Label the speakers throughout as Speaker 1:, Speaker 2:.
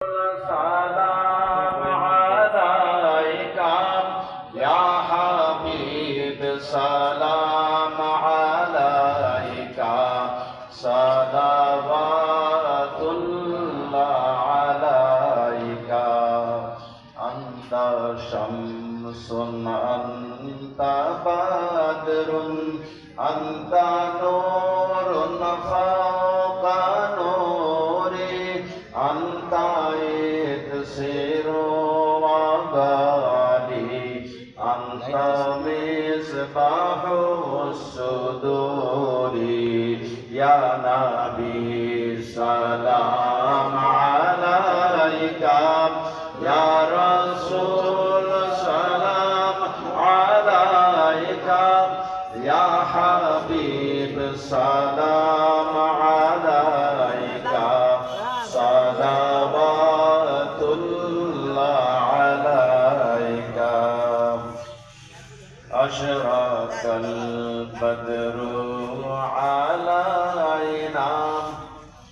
Speaker 1: سلام عليك يا حبيب سلام عليك صلوات الله عليك أنت شمس أنت بدر أنت نور فوق نوري أنت يسير وغالي أنت مصباح الصدور يا نبي سلام عليك يا رسول سلام عليك يا حبيب سلام عليك صلوات الله عليك أشرق البدر علينا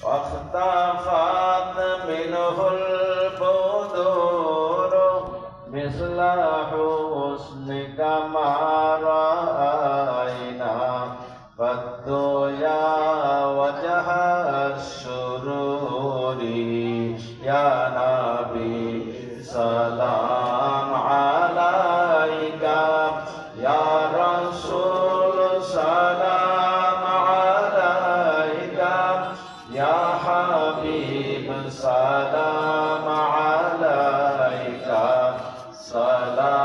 Speaker 1: واختفت منه البدور مثل حسنك ما رأينا قد يا وجه السرور يا نبي سلام عليك يا رسول سلام عليك يا حبيب سلام عليك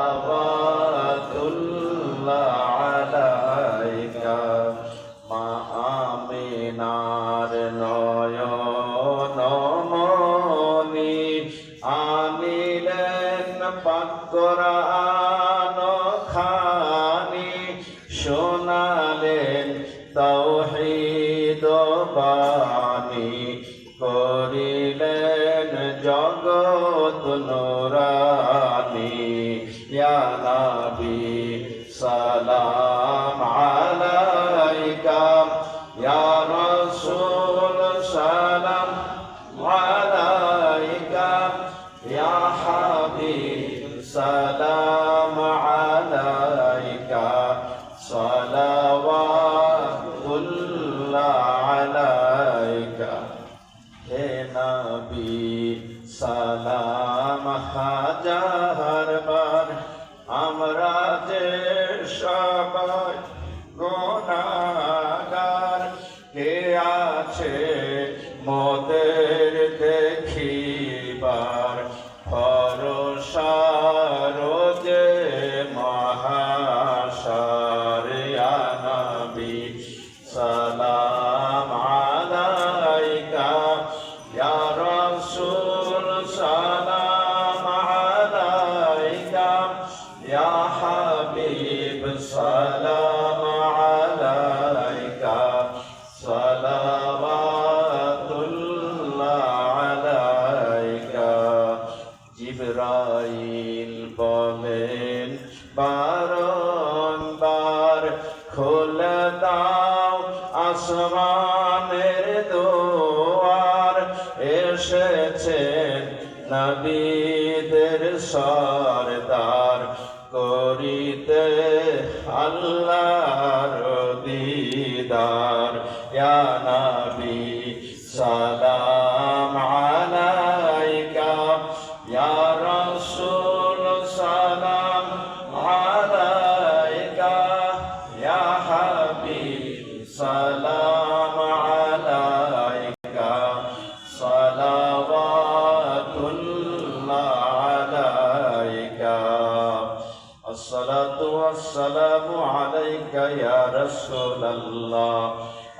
Speaker 1: صلوات الله عليك মা আমিনার নয়ন মনি আনিলেন পাক কোরআন খানি শোনালেন তাওহীদ বাণী করিলেন জগৎ নুরানি ইয়া নবী সালাম আলাইকা ইয়া রাসূল সালাম আলাইকা ইয়া হাবিব সালাম আলাইকা সালাওয়াতুল্লাহ আলাইকা হে নবী সালাম হাজার বার আমরা যে সবাই গুনাহগার কে আছে মোদের দেখিবার ভরসা রোজে মহাশার ইয়া নবী সালাম আলাইকা ইয়া রাসূল সালাম আলাইকা ইয়া হাবিব সালাম আলাইকা সালাওয়াতুল্লাহ আলাইকা জিবরাইল বলেন বারংবার খুলে দাও আসমানের দুয়ার এসেছেন নবীদের সরদার করিতে আল্লাহর দিদার ইয়া নবী সালাম আলাইকা ইয়া রাসূল সালাম আলাইকা ইয়া হাবিব সালাম আলাইকা সালাওয়াতুল্লাহ আলাইকা আসসালাতু ওয়াসসালামু আলাইকা ইয়া রাসূলাল্লাহ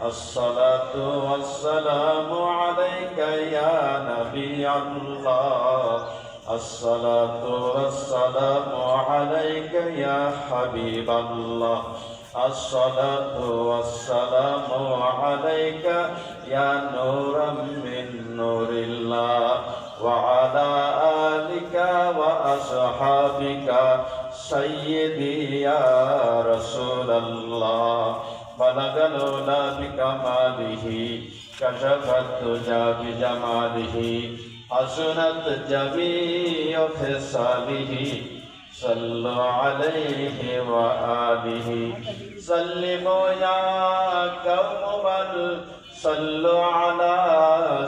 Speaker 1: আসসালাতু ওয়াসসালামু আলাইকা ইয়া নবিয়াল্লাহ আসসালাতু ওয়াসসালামু আলাইকা ইয়া হাবিবাল্লাহ আসসালাতু ওয়াসসালামু আলাইকা ইয়া নূরাম মিন নূরিল্লাহ ওয়া আলা আলিকা ওয়া আসহাবিকা সাইয়্যিদি ইয়া রাসূলাল্লাহ বালাগাল উলা বিকামালিহি كشف الدجى بجماله حسنت جميع خصاله صلوا عليه وآله سلموا يا قوم بل صلوا على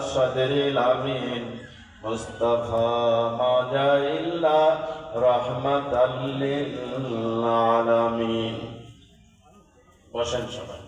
Speaker 1: صدر الأمين مصطفى ما جاء إلا رحمة للعالمين. বসেন সবাই।